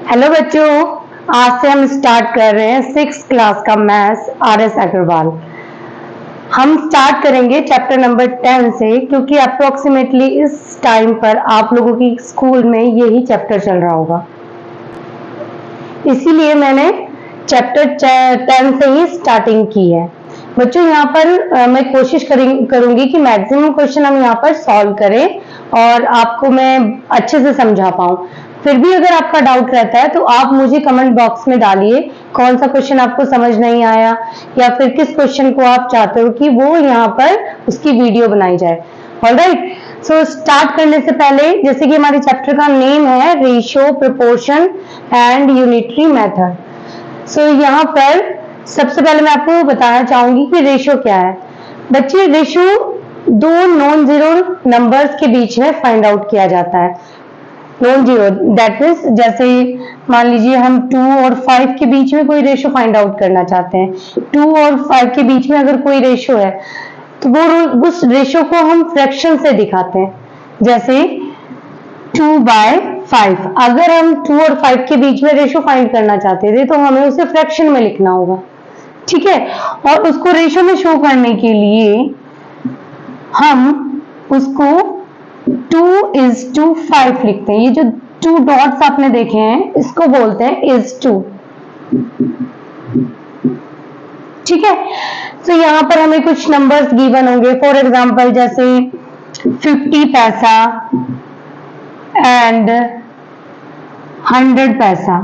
Hello बच्चों, आज से हम स्टार्ट कर रहे हैं 6th क्लास का मैथ्स RS अग्रवाल। हम स्टार्ट करेंगे चैप्टर नंबर 10 से, क्योंकि अप्रोक्सीमेटली इस टाइम पर आप लोगों की स्कूल में यही चैप्टर चल रहा होगा, इसीलिए मैंने चैप्टर 10 से ही स्टार्टिंग की है। बच्चों यहाँ पर मैं कोशिश करूंगी कि मैक्सिमम क्वेश्चन हम यहाँ पर सॉल्व करें और आपको मैं अच्छे से समझा पाऊं। फिर भी अगर आपका डाउट रहता है तो आप मुझे कमेंट बॉक्स में डालिए कौन सा क्वेश्चन आपको समझ नहीं आया, या फिर किस क्वेश्चन को आप चाहते हो कि वो यहाँ पर उसकी वीडियो बनाई जाए। ऑलराइट, सो स्टार्ट करने से पहले, जैसे कि हमारे चैप्टर का नेम है ratio, proportion and unitary method. So यहाँ पर सबसे पहले मैं आपको बताना चाहूंगी कि रेशियो क्या है। बच्चे, रेशियो दो नॉन जीरो नंबर्स के बीच में फाइंड आउट किया जाता है। नॉन जीरो दैट मीन्स, जैसे मान लीजिए हम 2 और 5 के बीच में कोई रेशियो फाइंड आउट करना चाहते हैं। 2 और 5 के बीच में अगर कोई रेशियो है तो वो उस रेशियो को हम फ्रैक्शन से दिखाते हैं, जैसे 2/5। अगर हम 2 और 5 के बीच में रेशियो फाइंड करना चाहते थे तो हमें उसे फ्रैक्शन में लिखना होगा, ठीक है। और उसको रेशियो में शो करने के लिए हम उसको 2:5 लिखते हैं। ये जो 2 डॉट्स आपने देखे हैं इसको बोलते हैं is2, ठीक है। तो यहाँ पर हमें कुछ नंबर्स गिवन होंगे, फॉर एग्जांपल जैसे 50 पैसा एंड 100 पैसा।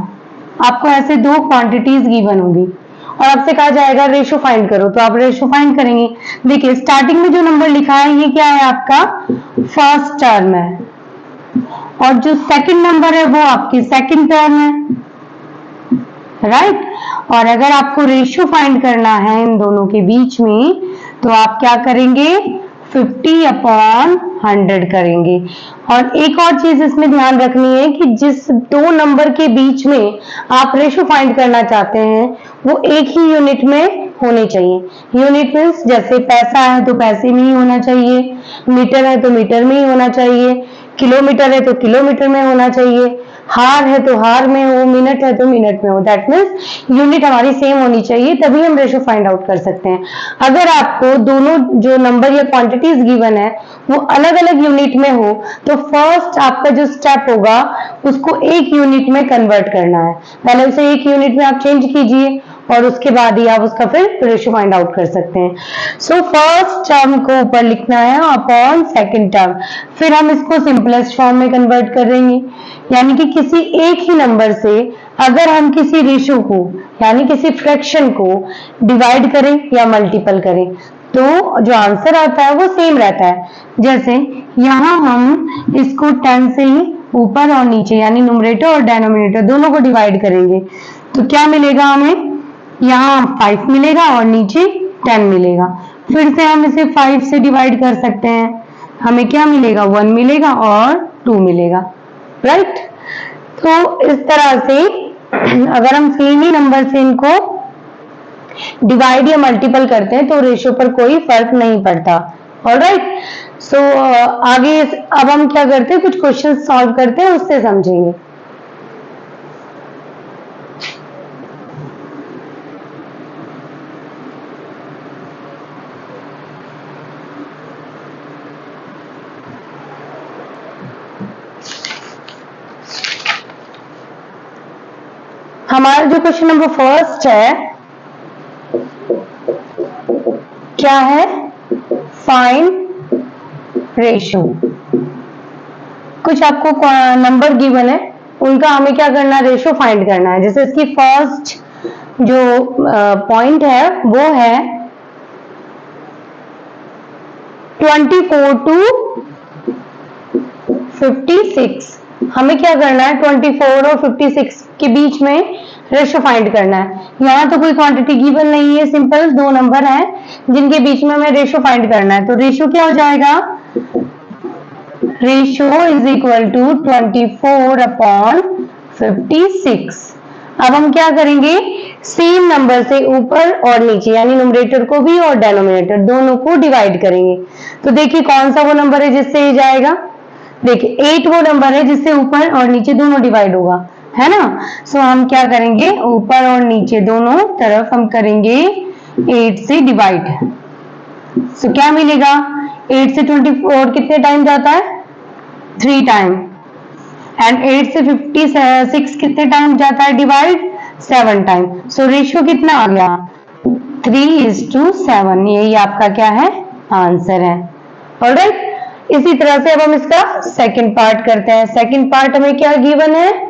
आपको ऐसे दो क्वांटिटीज गिवन होगी और आपसे कहा जाएगा रेशियो फाइंड करो, तो आप रेशियो फाइंड करेंगे। देखिए स्टार्टिंग में जो नंबर लिखा है ये क्या है, आपका फर्स्ट टर्म है, और जो सेकंड नंबर है वो आपकी सेकंड टर्म है, राइट। और अगर आपको रेशियो फाइंड करना है इन दोनों के बीच में तो आप क्या करेंगे, 50/100 करेंगे। और एक और चीज इसमें ध्यान रखनी है कि जिस दो नंबर के बीच में आप रेशियो फाइंड करना चाहते हैं वो एक ही यूनिट में होने चाहिए। यूनिट मीन्स, जैसे पैसा है तो पैसे में ही होना चाहिए, मीटर है तो मीटर में ही होना चाहिए, किलोमीटर है तो किलोमीटर में होना चाहिए, हार है तो हार में हो, मिनट है तो मिनट में हो। दैट मीन्स यूनिट हमारी सेम होनी चाहिए, तभी हम रेशियो फाइंड आउट कर सकते हैं। अगर आपको दोनों जो नंबर या क्वांटिटीज गिवन है वो अलग अलग यूनिट में हो तो फर्स्ट आपका जो स्टेप होगा उसको एक यूनिट में कन्वर्ट करना है। पहले उसे एक यूनिट में आप चेंज कीजिए और उसके बाद ही आप उसका फिर रेशियो फाइंड आउट कर सकते हैं। सो फर्स्ट टर्म को ऊपर लिखना है अपॉन सेकंड टर्म, फिर हम इसको सिंपलेस्ट फॉर्म में कन्वर्ट करेंगे, यानी कि किसी एक ही नंबर से अगर हम किसी रेशियो को यानी किसी फ्रैक्शन को डिवाइड करें या मल्टीपल करें तो जो आंसर आता है वो सेम रहता है। जैसे यहाँ हम इसको 10 से ही ऊपर और नीचे यानी न्यूमरेटर और डिनोमिनेटर दोनों को डिवाइड करेंगे तो क्या मिलेगा हमें, यहाँ 5 मिलेगा और नीचे 10 मिलेगा। फिर से हम इसे 5 से डिवाइड कर सकते हैं, हमें क्या मिलेगा, 1 मिलेगा और 2 मिलेगा, राइट। तो इस तरह से अगर हम सेम ही नंबर से इनको डिवाइड या मल्टीपल करते हैं तो रेशियो पर कोई फर्क नहीं पड़ता। ऑलराइट, सो आगे अब हम क्या करते हैं, कुछ क्वेश्चन सॉल्व करते हैं, उससे समझेंगे। हमारा जो क्वेश्चन नंबर फर्स्ट है क्या है, फाइंड रेशियो। कुछ आपको नंबर गिवन है उनका हमें क्या करना है, रेशियो फाइंड करना है। जैसे इसकी फर्स्ट जो पॉइंट है वो है 24 to 56। हमें क्या करना है, 24 और 56 के बीच में रेशियो फाइंड करना है। यहाँ तो कोई क्वांटिटी गिवन नहीं है, सिंपल दो नंबर हैं जिनके बीच में हमें रेशियो फाइंड करना है। तो रेशियो क्या हो जाएगा, रेशियो इज इक्वल टू 24/56। अब हम क्या करेंगे, सेम नंबर से ऊपर और नीचे यानी न्यूमरेटर को भी और डिनोमिनेटर दोनों को डिवाइड करेंगे। तो देखिए कौन सा वो नंबर है जिससे ये जाएगा, देखिए 8 वो नंबर है जिससे ऊपर और नीचे दोनों डिवाइड होगा, है ना। सो हम क्या करेंगे, ऊपर और नीचे दोनों तरफ हम करेंगे 8 से डिवाइड। सो क्या मिलेगा, 8 से 24 कितने टाइम जाता है, 3 टाइम। एंड 8 से 56 कितने टाइम जाता है डिवाइड, 7 टाइम। सो रेशियो कितना आ गया, 3:7। यही आपका क्या है, आंसर है। ऑलराइट, इसी तरह से अब हम इसका सेकंड पार्ट करते हैं। सेकंड पार्ट हमें क्या गिवन है,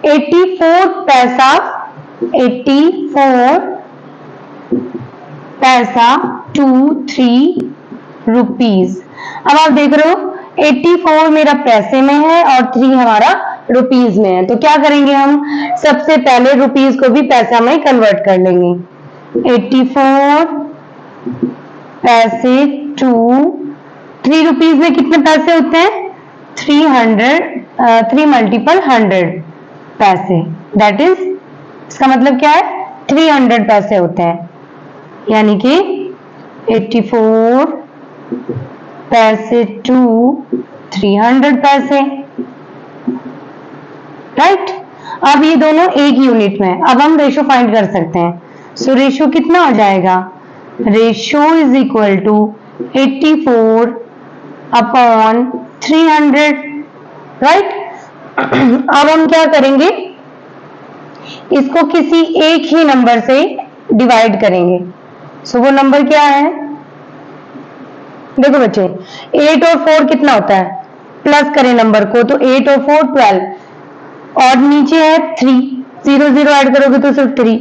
84 पैसा, 84 पैसा टू 3 रुपीज। अब आप देख रहे हो 84 मेरा पैसे में है और 3 हमारा रुपीज में है। तो क्या करेंगे हम, सबसे पहले रुपीज को भी पैसा में कन्वर्ट कर लेंगे। 84 पैसे टू 3 रुपीज में कितने पैसे होते हैं, 3 मल्टीपल 100 पैसे, दैट इज, इसका मतलब क्या है, 300 पैसे होते हैं। यानी कि 84 पैसे टू 300 पैसे, राइट। अब ये दोनों एक यूनिट में, अब हम रेशो फाइंड कर सकते हैं। सो रेशो कितना हो जाएगा, ratio is equal to 84 upon 300, right. अब हम क्या करेंगे, इसको किसी एक ही नंबर से डिवाइड करेंगे। सो वो नंबर क्या है, देखो बच्चे 8 और 4 कितना होता है, प्लस करें नंबर को तो 8 और 4 12, और नीचे है 3, 0 0 ऐड करोगे तो सिर्फ 3।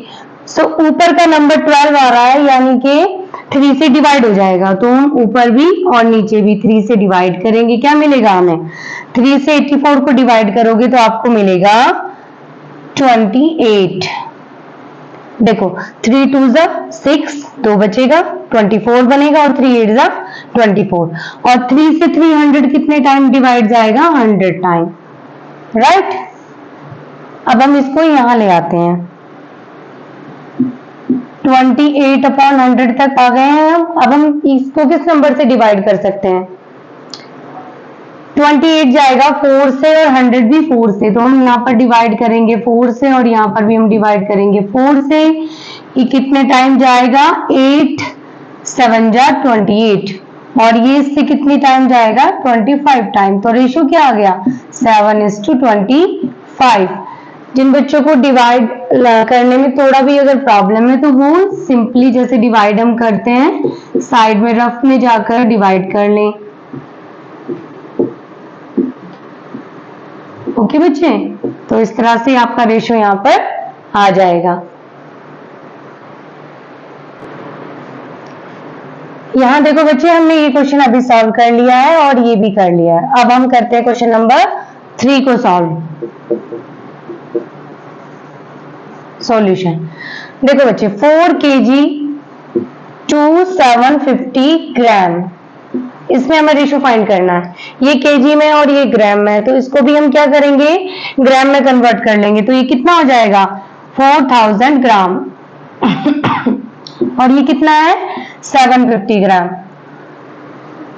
सो ऊपर का नंबर 12 आ रहा है, यानी कि 3 से डिवाइड हो जाएगा। तो हम ऊपर भी और नीचे भी 3 से डिवाइड करेंगे, क्या मिलेगा हमें, 3 से 84 को डिवाइड करोगे तो आपको मिलेगा 28। देखो 3 2 जा 6, 2 बचेगा, 24 बनेगा, और 3 8 जा 24, और 3 से 300 कितने टाइम डिवाइड जाएगा, 100 टाइम, राइट। अब हम इसको यहां ले आते हैं, 28 अपॉन 100 तक आ गए हैं हम। अब हम इसको किस नंबर से डिवाइड कर सकते हैं, 28 जाएगा 4 से और 100 भी 4 से, तो हम यहाँ पर डिवाइड करेंगे 4 से, और यहाँ पर भी हम डिवाइड करेंगे 4 से। ये कितने टाइम जाएगा, 8 7 जा 28, और ये इससे कितनी टाइम जाएगा, 25 टाइम। तो रेशियो क्या आ गया, 7:25। जिन बच्चों को डिवाइड करने में थोड़ा भी अगर प्रॉब्लम है तो वो सिंपली जैसे डिवाइड हम करते हैं साइड में रफ में जाकर डिवाइड कर लें। ओके बच्चे, तो इस तरह से आपका रेशियो यहाँ पर आ जाएगा। यहाँ देखो बच्चे, हमने ये क्वेश्चन अभी सॉल्व कर लिया है और ये भी कर लिया है। अब हम करते हैं क्वेश्चन नंबर 3 को सॉल्व। सॉल्यूशन देखो बच्चे, 4 kg टू 750 ग्राम, इसमें हमें रेशो फाइंड करना है। ये केजी में और ये ग्राम में है, तो इसको भी हम क्या करेंगे, ग्राम में कन्वर्ट कर लेंगे। तो ये कितना हो जाएगा, 4000 ग्राम और ये कितना है, 750 ग्राम।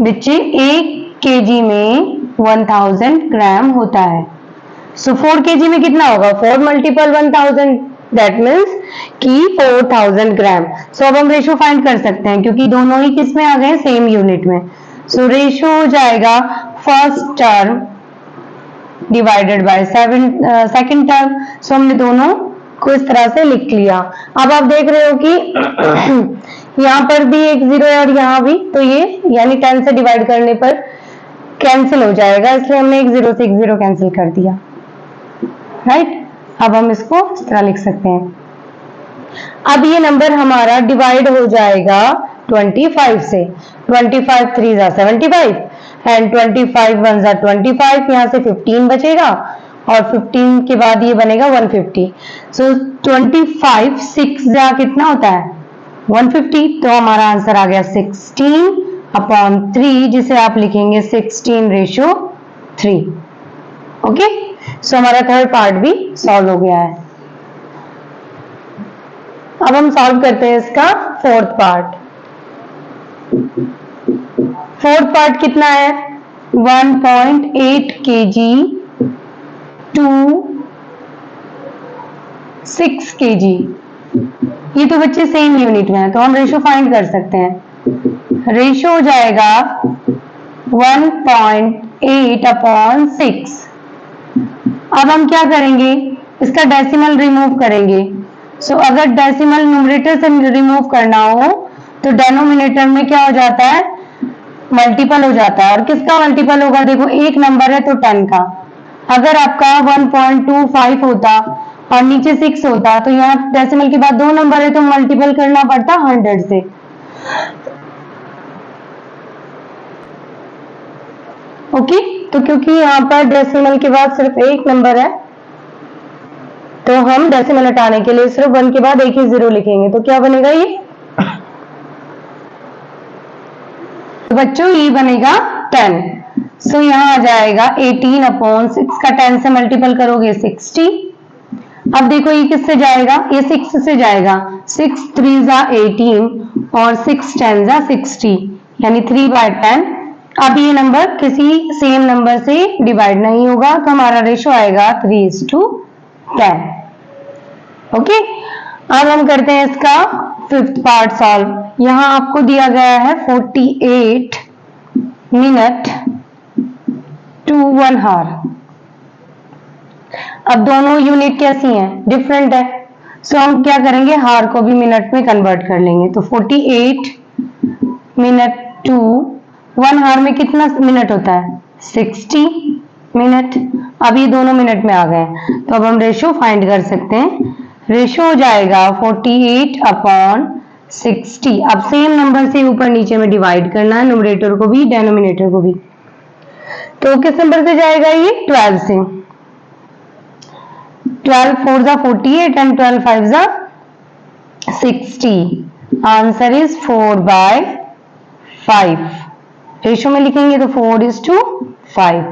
बच्चे 1 केजी में 1000 ग्राम होता है। सो 4 केजी में कितना होगा, 4 मल्टीपल 1000, दैट मीन्स कि 4000 ग्राम। सो अब हम रेशो फाइंड कर सकते हैं क्योंकि दोनों ही किस में आ गए, सेम यूनिट में। सो रेशो हो जाएगा first term divided by second term. So हमने दोनों को इस तरह से लिख लिया। अब आप देख रहे हो कि यहाँ पर भी एक 0 है और यहाँ भी, तो ये यानी 10 से डिवाइड करने पर कैंसिल हो जाएगा, इसलिए हमने एक 0 से एक 0 कैंसिल कर दिया, राइट। अब हम इसको इस तरह लिख सकते हैं। अब ये नंबर हमारा डिवाइड हो जाएगा 25 से, 25 3 जा 75 एंड 25 1 जा 25, यहाँ से 15 बचेगा और 15 के बाद ये बनेगा 150। सो 25 6 जा कितना होता है, 150। तो हमारा आंसर आ गया 16/3, जिसे आप लिखेंगे 16:3। ओके, सो हमारा थर्ड पार्ट भी सॉल्व हो गया है। अब हम सॉल्व करते हैं इसका फोर्थ पार्ट। फोर्थ पार्ट कितना है 1.8 kg टू 6 kg। ये तो बच्चे सेम यूनिट में है तो हम रेशो फाइंड कर सकते हैं। रेशो हो जाएगा 1.8 अपॉन 6। अब हम क्या करेंगे इसका डेसिमल रिमूव करेंगे। सो अगर डेसिमल न्यूमरेटर से रिमूव करना हो तो डेनोमिनेटर में क्या हो जाता है मल्टीपल हो जाता है। और किसका मल्टीपल होगा देखो एक नंबर है तो 10 का। अगर आपका 1.25 होता और नीचे 6 होता तो यहाँ डेसिमल के बाद दो नंबर है तो मल्टीपल करना पड़ता 100 से। ओके तो क्योंकि यहाँ पर डेसिमल के बाद सिर्फ एक नंबर है तो हम डेसिमल हटाने के लिए सिर्फ 1 के बाद एक ही 0 लिखेंगे। तो क्या बनेगा ये तो बच्चों ये बनेगा 10। सो यहाँ आ जाएगा 18 अपॉन 6 का 10 से मल्टीपल करोगे 60। अब देखो ये किससे जाएगा ये 6 से जाएगा 6 3 जा 18 और 6 10 जा 60 यानी 3/10। अब ये नंबर किसी सेम नंबर से डिवाइड नहीं होगा तो हमारा रेशो आएगा 3:10। ओके अब हम करते हैं इसका फिफ्थ पार्ट सॉल्व। यहां आपको दिया गया है 48 मिनट टू 1 हार। अब दोनों यूनिट कैसी हैं डिफरेंट है सो हम क्या करेंगे हार को भी मिनट में कन्वर्ट कर लेंगे। तो 48 मिनट टू 1 हार में कितना मिनट होता है 60 मिनट। अब ये दोनों मिनट में आ गए तो अब हम रेशो फाइंड कर सकते हैं। रेशो हो जाएगा 48 अपॉन 60। अब सेम नंबर से ऊपर नीचे में डिवाइड करना है न्यूमरेटर को भी डेनोमिनेटर को भी। तो किस नंबर से जाएगा ये 12 से। 12 4 जा 48 एंड 12 5 जा 60। Answer is 4/5। रेशो में लिखेंगे तो 4:5।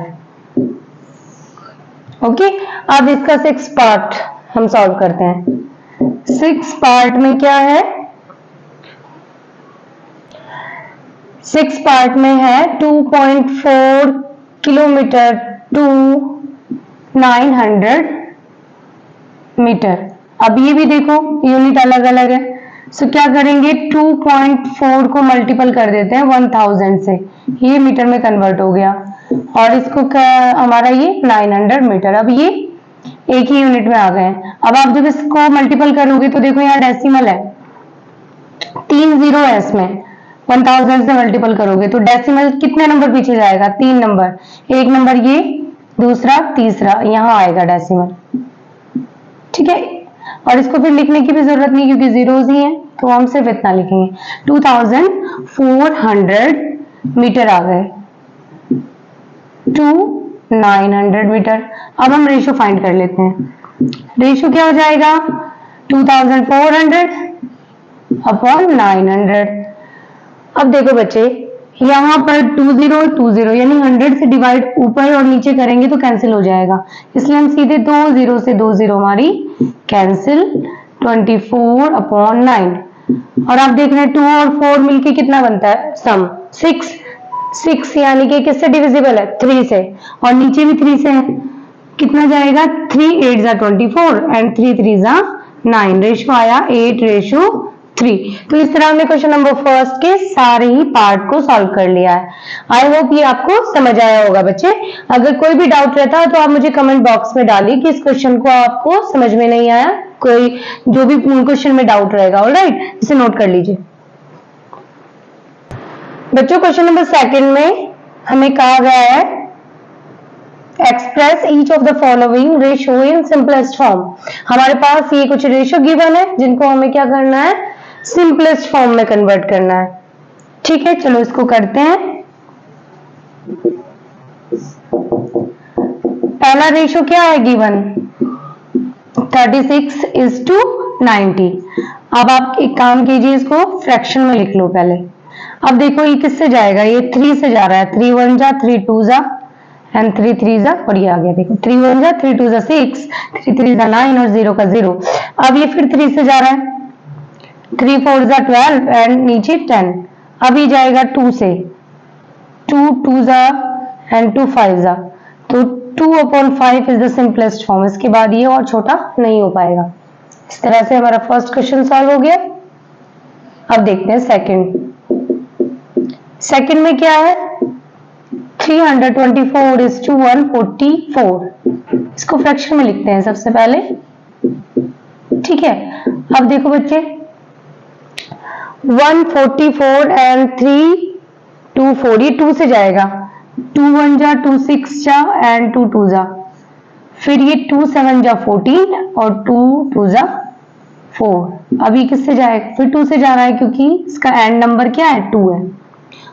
ओके अब इसका 6 पार्ट हम सॉल्व करते हैं। 6 पार्ट में क्या है 6 पार्ट में है 2.4 किलोमीटर टू 900 मीटर। अब ये भी देखो यूनिट अलग अलग है सो क्या करेंगे 2.4 को मल्टीपल कर देते हैं 1000 से ये मीटर में कन्वर्ट हो गया और इसको हमारा ये 900 मीटर। अब ये एक ही यूनिट में आ गए। अब आप जब इसको मल्टीपल करोगे तो देखो यहाँ डेसिमल है 3 0 है इसमें 1000 से मल्टीपल करोगे तो डेसिमल कितने नंबर पीछे जाएगा 3 नंबर। एक नंबर ये दूसरा तीसरा यहाँ आएगा डेसिमल। ठीक है और इसको फिर लिखने की भी जरूरत नहीं क्योंकि जीरोज ही हैं तो हम सिर्फ इतना लिखेंगे 2400 मीटर आ गए टू 900 मीटर। अब हम रेशो फाइंड कर लेते हैं। रेशो क्या हो जाएगा 2400 अपॉन 900। अब देखो बच्चे यहाँ पर 20 यानी 100 से डिवाइड ऊपर और नीचे करेंगे तो कैंसिल हो जाएगा इसलिए हम सीधे 2 0 से 2 0 हमारी कैंसिल 24 अपॉन 9। और आप देख रहे हैं 2 और 4 मिलके कितना बनता है सम 6 यानी कि किससे डिविजिबल है 3 से और नीचे भी 3 से है कितना जाएगा 3 8 जा 24 एंड 3 3 जा 9। रेशो आया 8:3। तो इस तरह हमने क्वेश्चन नंबर फर्स्ट के सारे ही पार्ट को सॉल्व कर लिया है। आई होप ये आपको समझ आया होगा बच्चे। अगर कोई भी डाउट रहता है तो आप मुझे कमेंट बॉक्स में डालिए कि इस क्वेश्चन को आपको समझ में नहीं आया। कोई जो भी क्वेश्चन में डाउट रहेगा ऑलराइट इसे नोट कर लीजिए। बच्चों क्वेश्चन नंबर सेकंड में हमें कहा गया है express each of the following ratio in simplest form. हमारे पास ये कुछ रेशो गिवन है जिनको हमें क्या करना है सिंपलेस्ट फॉर्म में कन्वर्ट करना है। ठीक है चलो इसको करते हैं। पहला रेशो क्या है गिवन 36:90। अब आप एक काम कीजिए इसको फ्रैक्शन में लिख लो पहले। अब देखो ये किससे जाएगा ये 3 से जा रहा है 3 1 जा 3 2 जा एंड 3 3 जा और ये आ गया देखो 3 1 जा 3 2 जा 6 3 3 जा 9 और 0 का 0। अब ये फिर 3 से जा रहा है 3 4 जा 12 एंड नीचे 10। अभी जाएगा 2 से, 2 2 जा एंड 2 5 जा, तो 2/5 इज द सिंपलेस्ट फॉर्म। इसके बाद ये और छोटा नहीं हो पाएगा। इस तरह से हमारा फर्स्ट क्वेश्चन सॉल्व हो गया। अब देखते हैं सेकंड। सेकंड में क्या है, 324 is to 144। इसको फ्रैक्शन में लिखते हैं सबसे पहले, ठीक है। अब देखो बच्चे, 144 एंड 324, ये 2 से जाएगा, 2 1 जा, 2 6 जा एंड 2 2 जा, फिर ये 2 7 जा 14 और 2 2 जा 4। अभी किससे जाएगा, फिर 2 से जा रहा है क्योंकि इसका एंड नंबर क्या है, 2 है।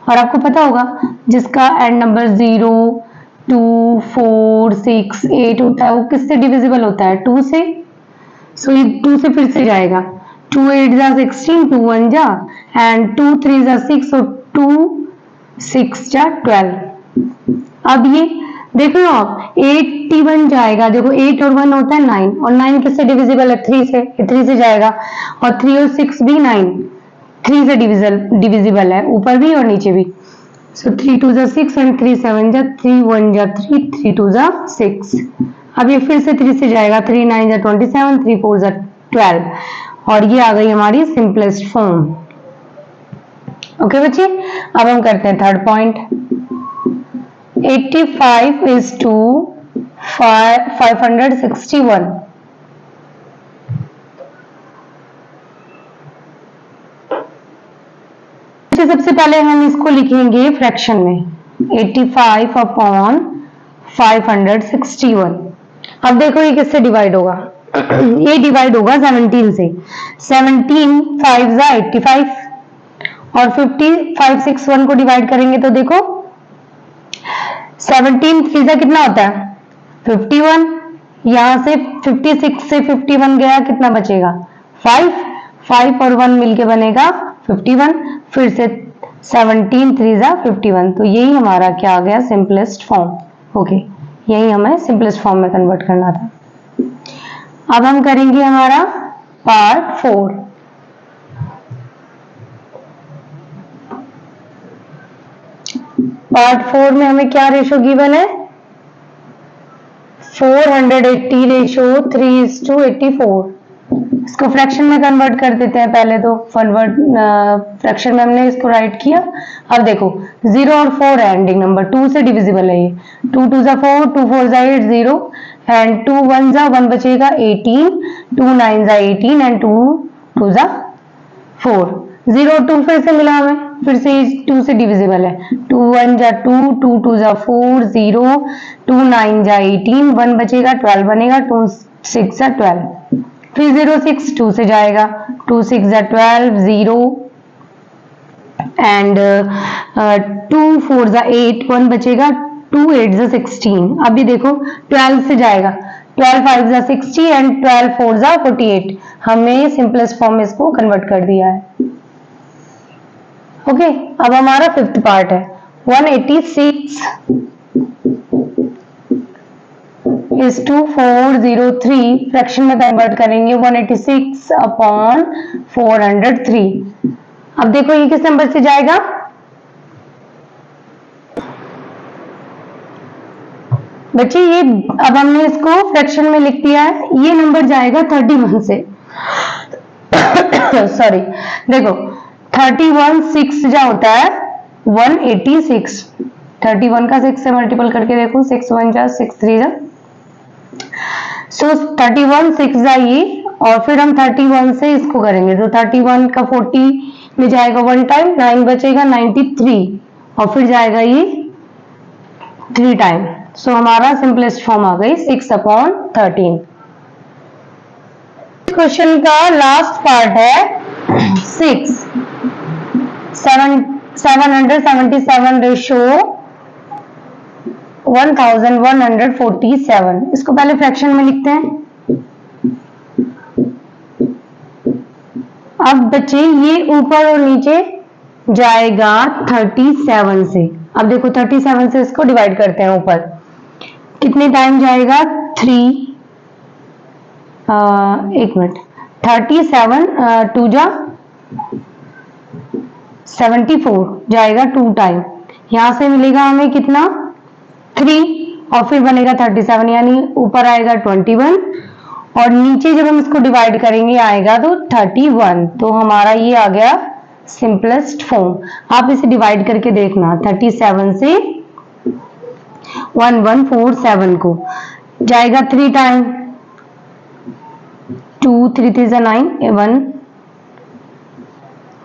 और आपको पता होगा जिसका एंड नंबर 0 2 4 6 8 होता है वो किससे डिविजिबल होता है, 2 से। सो ये 2 से फिर से जाएगा, 2 8 जा 16, 2 1 जा एंड 2 3 जा 6 और 2 6 जा 12। अब ये देख लो आप, 81 जाएगा, देखो 8 और 1 होता है 9, और 9 किससे डिविजिबल है, 3 से, 3 से जाएगा। और 3 और 6 भी 9, 3 से डिविजिबल है, ऊपर भी और नीचे भी। सो 3 2 जा 6 एंड 3 7 जा, 3 1 जा 3, 3 2 जा 6। अब ये फिर से 3 से जाएगा, 3 9 जा 27, 3 4 जा 12, और ये आ गई हमारी सिंपलेस्ट फॉर्म। ओके बच्चे, अब हम करते हैं थर्ड पॉइंट। 85 is to 561। सबसे पहले हम इसको लिखेंगे फ्रैक्शन में, 85 अपॉन 561। अब देखो ये किससे डिवाइड होगा, ये डिवाइड होगा 17 से। 17 5 जा 85 और 561 को डिवाइड करेंगे तो देखो 17 3 जा कितना होता है, 51। यहां से 56 से 51 गया, कितना बचेगा, 5 5 और 1 मिलके बनेगा 51। फिर से 17 3 जा 51, तो यही हमारा क्या आ गया, सिंपलेस्ट फॉर्म। ओके, यही हमें सिंपलेस्ट फॉर्म में कन्वर्ट करना था। अब हम करेंगे हमारा पार्ट 4। पार्ट 4 में हमें क्या रेशो गिवन है, 480 रेशो 3:84। इसको फ्रैक्शन में कन्वर्ट कर देते हैं पहले तो। फ्रैक्शन में हमने इसको राइट किया। अब देखो 0 और 4 है एंडिंग नंबर, 2 से डिविजिबल है ये, 2 2 जा 4, 2 4 जा 8 0 एंड 2 1 जा 1 बचेगा 18, 2 9 जा 18 एंड 2 2 जा 4। 0 2 फिर से मिला हमें, फिर से 2 से डिविजिबल है, 2 1 जा 2, 2 2 जा 4 0, 2 9 जा 18, 1 बचेगा 12 बनेगा, 2 6 जा 12। फिर 0 6 2 से जाएगा, 2 6 जा 12 0 एंड 2 4 जा 8, 1 बचेगा, 2 8 जा 16। अभी देखो 12 से जाएगा, 12 5 जा 60 एंड 12 4 जा 48। हमने सिंपलेस्ट फॉर्म में इसको कन्वर्ट कर दिया है। ओके, अब हमारा फिफ्थ पार्ट है, 186 is to 403। फ्रैक्शन में कन्वर्ट करेंगे, 186 अपॉन 403। अब देखो ये किस नंबर से जाएगा, बच्चे ये अब हमने इसको फ्रैक्शन में लिख दिया है, ये नंबर जाएगा 31 से। सॉरी, देखो 31 6 जा होता है 186, 31 का 6 से मल्टीपल करके देखो, 6 1 जा 6 3 जा, सो 31 6 जा ये, और फिर हम 31 से इसको करेंगे तो 31 का 40 में जाएगा 1 टाइम, 9 बचेगा 93 और फिर जाएगा ये 3 टाइम। सो हमारा सिंपलेस्ट फॉर्म आ गई 6 अपॉन 13। क्वेश्चन का लास्ट पार्ट है 6 777 रेशो 1147। इसको पहले फ्रैक्शन में लिखते हैं। अब बच्चे ये ऊपर और नीचे जाएगा 37 से। अब देखो 37 से इसको डिवाइड करते हैं, ऊपर कितने टाइम जाएगा, 3 एक मिनट, 37 2 जा 74 जाएगा 2 टाइम, यहां से मिलेगा हमें कितना 3 और फिर बनेगा 37, यानी ऊपर आएगा 21 और नीचे जब हम इसको डिवाइड करेंगे आएगा तो 31। तो हमारा ये आ गया सिंपलेस्ट फॉर्म। आप इसे डिवाइड करके देखना, 37 से 1147 को जाएगा 3 टाइम, 2 3 3 9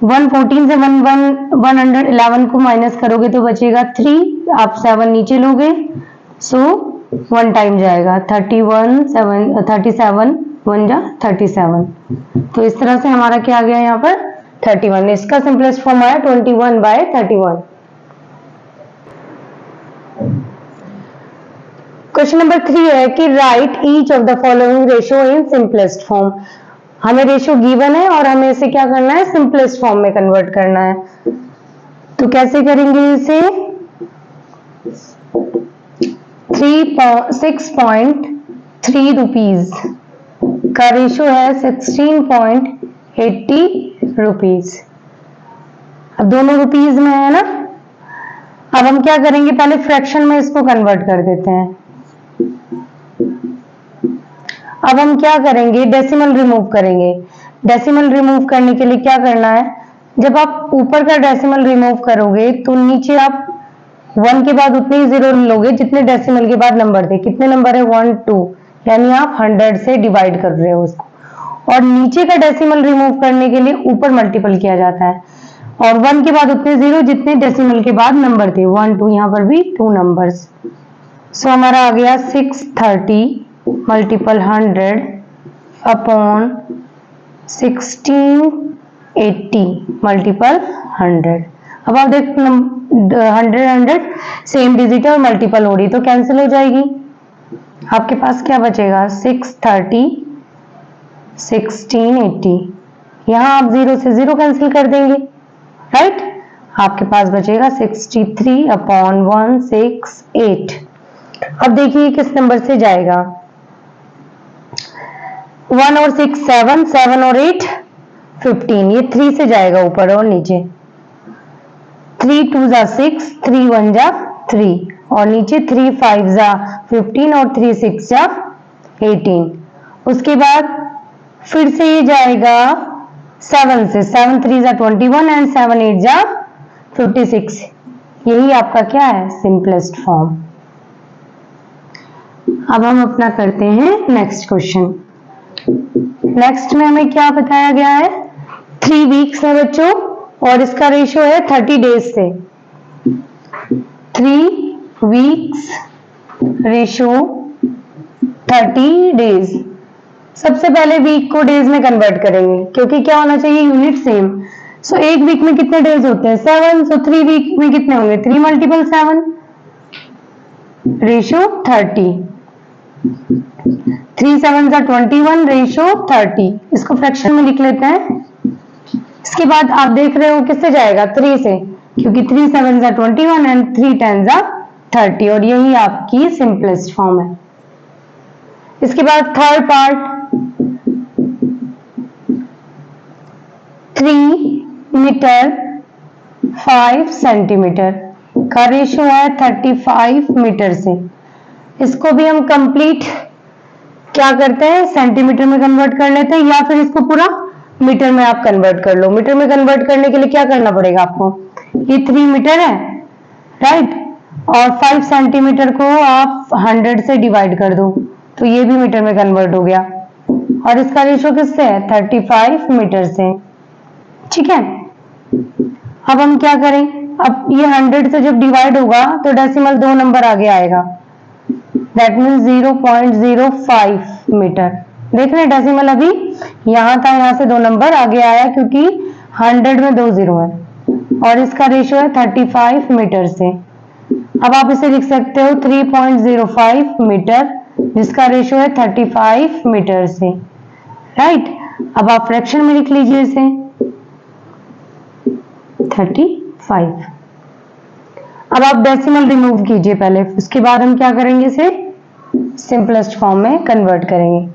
114 से 111 को माइनस करोगे तो बचेगा 3, आप 7 नीचे लोगे, सो 1 टाइम जाएगा 37 1 जा 37। तो इस तरह से हमारा क्या आ गया यहाँ पर 31। इसका सिंपलेस्ट फॉर्म आया 21/31। क्वेश्चन नंबर 3 है कि right each of the following ratio in simplest form. हमें रेशियो गिवन है और हमें इसे क्या करना है, सिंपलेस्ट फॉर्म में कन्वर्ट करना है। तो कैसे करेंगे इसे, 6.3 रुपीज का रेशियो है 16.80 रुपीज। अब दोनों रुपीज में है ना। अब हम क्या करेंगे, पहले फ्रैक्शन में इसको कन्वर्ट कर देते हैं। अब हम क्या करेंगे, डेसिमल रिमूव करेंगे। डेसिमल रिमूव करने के लिए क्या करना है, जब आप ऊपर का डेसिमल रिमूव करोगे तो नीचे आप 1 के बाद उतने ही जीरो लोगे जितने डेसिमल के बाद नंबर थे। कितने नंबर है 1 2, यानी आप 100 से डिवाइड कर रहे हो उसको। और नीचे का डेसिमल रिमूव करने के लिए ऊपर मल्टीपल किया जाता है और 1 के बाद उतने जीरो जितने डेसिमल के बाद नंबर थे, 1 2, यहाँ पर भी 2 नंबर्स। सो हमारा आ गया 630 मल्टीपल 100 अपॉन 1680 मल्टीपल 100। अब आप देख 100 सेम डिजिट है और मल्टीपल हो रही तो कैंसिल हो जाएगी। आपके पास क्या बचेगा 630 1680, यहां आप 0 से 0 कैंसिल कर देंगे, राइट। आपके पास बचेगा 63 अपॉन 168। अब देखिए किस नंबर से जाएगा, 1 और 6 7, 7 और 8 15, ये 3 से जाएगा ऊपर और नीचे। 3 2 जा 6, 3 1 जा 3 और नीचे 3 5 जा 15 और 3 6 जा 18। उसके बाद फिर से ये जाएगा 7 से, 7 3 जा 21 एंड 7 8 जा 56। यही आपका क्या है, सिंपलेस्ट फॉर्म। अब हम अपना करते हैं नेक्स्ट क्वेश्चन। नेक्स्ट में हमें क्या बताया गया है, 3 वीक्स है बच्चों और इसका रेशियो है 30 डेज से। 3 वीक्स रेशियो 30 डेज। सबसे पहले वीक को डेज में कन्वर्ट करेंगे क्योंकि क्या होना चाहिए, यूनिट सेम। सो एक वीक में कितने डेज होते हैं 7, सो 3 वीक में कितने होंगे 3 मल्टीपल 7 रेशियो 30। 3 7 जा 21 रेशियो 30। इसको फ्रैक्शन में लिख लेते हैं। इसके बाद आप देख रहे हो किससे जाएगा 3 से, क्योंकि 3 7 जा 21 एंड 3 10 जा 30 और यही आपकी सिंपलेस्ट फॉर्म है। इसके बाद थर्ड पार्ट, 3 मीटर 5 सेंटीमीटर का रेशियो है 35 मीटर से। इसको भी हम कंप्लीट क्या करते हैं, सेंटीमीटर में कन्वर्ट कर लेते हैं या फिर इसको पूरा मीटर में आप कन्वर्ट कर लो। मीटर में कन्वर्ट करने के लिए क्या करना पड़ेगा आपको, ये 3 मीटर है, राइट, और 5 सेंटीमीटर को आप 100 से डिवाइड कर दो तो ये भी मीटर में कन्वर्ट हो गया और इसका रेशियो किससे है 35 मीटर से, ठीक है। अब हम क्या करें, अब ये 100 से जब डिवाइड होगा तो डेसिमल 2 नंबर आगे आएगा, दैट मीन्स 0.05 मीटर। देख रहे हैं डेसिमल अभी यहाँ था, यहाँ से 2 नंबर आगे आया क्योंकि 100 में 2 जीरो है और इसका रेशियो है 35 मीटर से। अब आप इसे लिख सकते हो 3.05 मीटर जिसका रेशियो है 35 मीटर से, राइट। अब आप फ्रैक्शन में लिख लीजिए इसे 35। अब आप डेसिमल रिमूव कीजिए पहले, उसके बाद हम क्या करेंगे, इसे सिंपलेस्ट फॉर्म में कन्वर्ट करेंगे।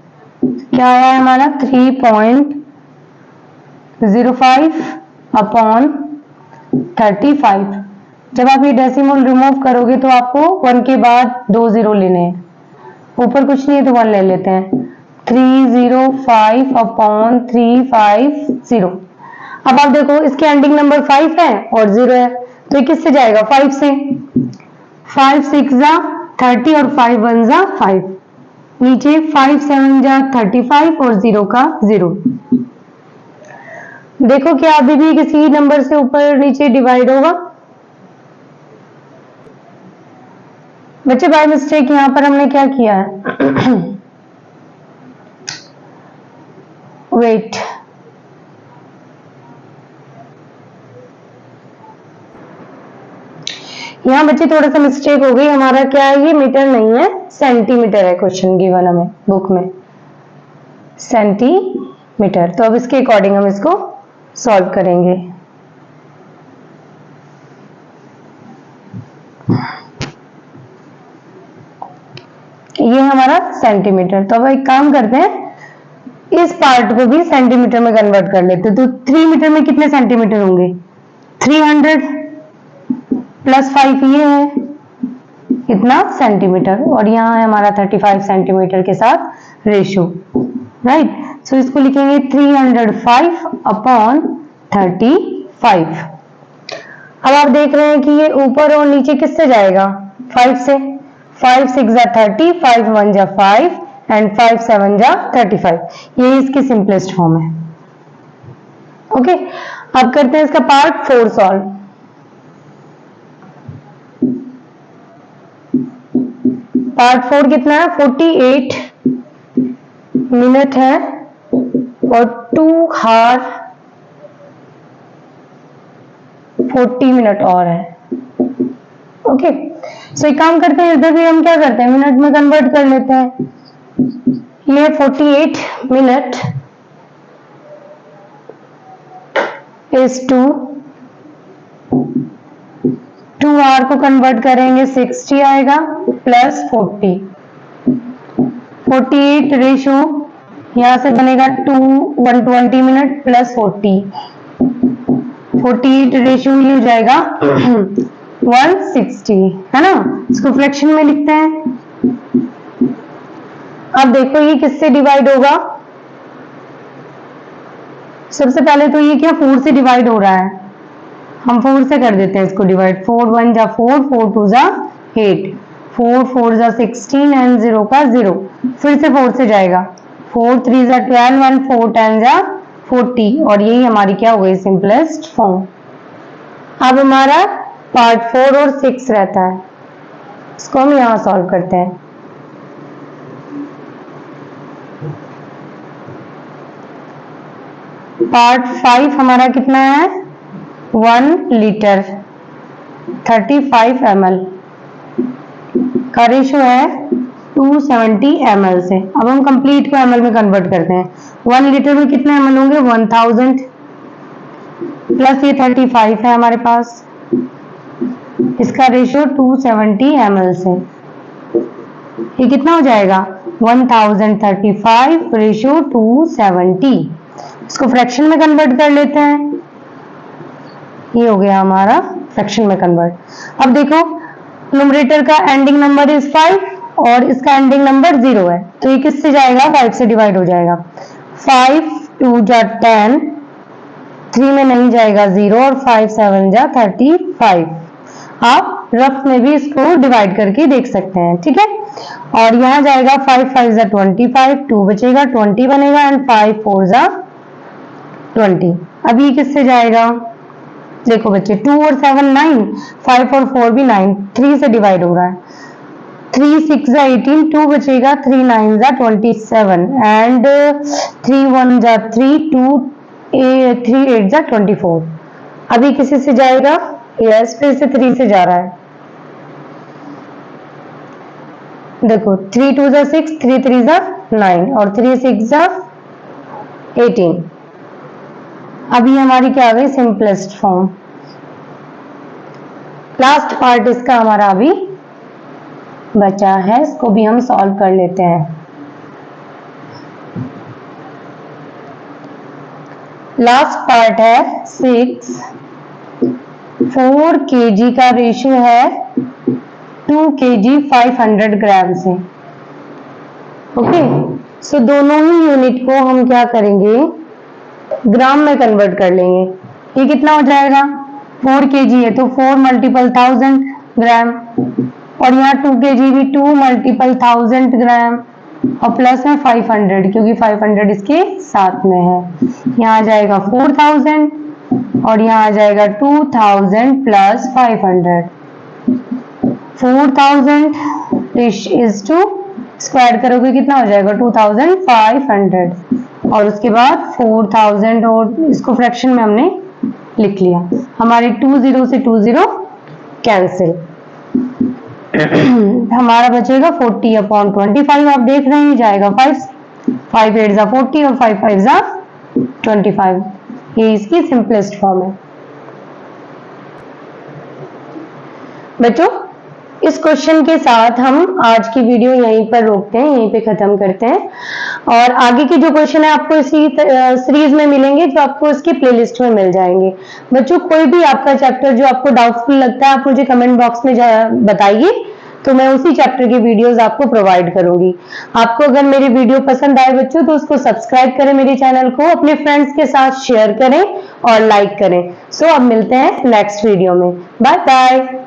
क्या आया हमारा 3.05 अपॉन 35। जब आप ये डेसिमल रिमूव करोगे तो आपको 1 के बाद 2 जीरो लेने हैं, ऊपर कुछ नहीं है तो 1 ले लेते हैं। 305 अपॉन 350। अब आप देखो इसके एंडिंग नंबर 5 है और 0 है, तो ये किससे जाएगा? 5 से। 5 6 जा 30 और 5 1 जा 5, नीचे 5 7 जा 35 और 0 का 0। देखो क्या अभी भी किसी नंबर से ऊपर नीचे डिवाइड होगा? बच्चे बाय मिस्टेक यहां पर हमने क्या किया है? वेट, यहाँ बच्चे थोड़ा सा मिस्टेक हो गई। हमारा क्या है, ये मीटर नहीं है, सेंटीमीटर है। क्वेश्चन गिवन हमें बुक में सेंटीमीटर, तो अब इसके अकॉर्डिंग हम इसको सॉल्व करेंगे। ये हमारा सेंटीमीटर, तो अब एक काम करते हैं, इस पार्ट को भी सेंटीमीटर में कन्वर्ट कर लेते हैं। तो 3 मीटर में कितने सेंटीमीटर होंगे? 300 प्लस 5 ये है इतना सेंटीमीटर, और यहाँ है हमारा 35 सेंटीमीटर के साथ रेशियो, राइट। सो इसको लिखेंगे 305 अपॉन 35। अब आप देख रहे हैं कि ये ऊपर और नीचे किससे जाएगा? 5 से। 5 6 जा 30, 5 1 जा 5 एंड 5 7 जा 35। ये इसकी सिंपलेस्ट फॉर्म है। ओके, अब करते हैं इसका पार्ट 4 सॉल्व। पार्ट 4 कितना है? 48 मिनट है और 2 हार 40 मिनट और है। ओके, सो एक काम करते हैं, इधर भी हम क्या करते हैं, मिनट में कन्वर्ट कर लेते हैं। ये 48 मिनट इज टू 2 आवर को कन्वर्ट करेंगे 60 आएगा प्लस 40। 48 रेशो यहां से बनेगा 2 120 मिनट प्लस 40। 48 रेशो ये हो जाएगा 160, है ना। इसको फ्रैक्शन में लिखते हैं। अब देखो ये किससे डिवाइड होगा? सबसे पहले तो ये क्या 4 से डिवाइड हो रहा है, हम 4 से कर देते हैं इसको डिवाइड। 4 1 जा 4, 4 2 जा 8, 4 4 जा 16 एंड 0 का 0। फिर से 4 से जाएगा, 4 3 जा 12 एंड 4 10 जा 40, और यही हमारी क्या हो गई? Simplest form. अब हमारा पार्ट 4 और 6 रहता है, इसको हम यहां सॉल्व करते हैं। पार्ट 5 हमारा कितना है? 1 लीटर 35 ml का रेशो है 270 ml से। अब हम कंप्लीट को ml में कन्वर्ट करते हैं। 1 लीटर में कितने ml होंगे? 1000 प्लस ये 35 है हमारे पास, इसका रेशियो 270 ml से। ये कितना हो जाएगा? 1035 रेशियो 270। इसको फ्रैक्शन में कन्वर्ट कर लेते हैं। ये हो गया हमारा फ्रैक्शन में कन्वर्ट। अब देखो न्यूमरेटर का एंडिंग नंबर इज 5 और इसका एंडिंग नंबर 0 है, तो ये किससे जाएगा? 5 से डिवाइड हो जाएगा। 5 2 जा 10, 3 में नहीं जाएगा 0, और 5 7 जा 35। आप रफ में भी इसको डिवाइड करके देख सकते हैं, ठीक है। और यहाँ जाएगा 5 5 जा 25, 2 बचेगा, 20 बनेगा एंड 5 4 जा 20। अब ये किससे जाएगा? देखो बच्चे 2 और 7 9, 5 और 4 भी 9, 3 से डिवाइड हो रहा है। 3 6 जा 18, 2 बचेगा, 3 9 जा 27 एंड 3 1 जा 3, 2 3 8 जा 24। अभी किसी से जाएगा? यस, फिर से 3 से जा रहा है। देखो 3 2 जा 6, 3 3 जा 9 और 3 6 जा 18। अभी हमारी क्या आ गई? Simplest form. लास्ट पार्ट इसका हमारा अभी बचा है, इसको भी हम सॉल्व कर लेते हैं। लास्ट पार्ट है 6 4 kg का रेशियो है 2 kg 500 ग्राम से। ओके, सो दोनों ही यूनिट को हम क्या करेंगे, ग्राम में कन्वर्ट कर लेंगे। ये कितना हो जाएगा, 4 kg है तो 4 मल्टीपल 1000 ग्राम, और यहाँ 2 kg भी 2 मल्टीपल 1000 ग्राम, और प्लस में 500 क्योंकि 500 इसके साथ में है। यहाँ आ जाएगा 4000 और यहाँ आ जाएगा 2000 प्लस 500। 4000 इज टू स्क्वायर करोगे कितना हो जाएगा 2500, और उसके बाद 4000 और इसको फ्रैक्शन में हमने लिख लिया। हमारे 20 से 20 कैंसिल, हमारा बचेगा 40/25। आप देख रहे हैं जाएगा 5 8 जा 40 और 5 5 जा 25। ये इसकी सिंपलेस्ट फॉर्म है। बच्चों, इस क्वेश्चन के साथ हम आज की वीडियो यहीं पर रोकते हैं, यहीं पे खत्म करते हैं, और आगे के जो क्वेश्चन है आपको इसी सीरीज में मिलेंगे, जो आपको इसकी प्लेलिस्ट में मिल जाएंगे। बच्चों, कोई भी आपका चैप्टर जो आपको डाउटफुल लगता है आप मुझे कमेंट बॉक्स में बताइए, तो मैं उसी चैप्टर की वीडियोस आपको प्रोवाइड करूंगी। आपको अगर मेरी वीडियो पसंद आए बच्चों तो उसको सब्सक्राइब करें, मेरे चैनल को अपने फ्रेंड्स के साथ शेयर करें और लाइक करें। सो अब मिलते हैं नेक्स्ट वीडियो में। Bye bye.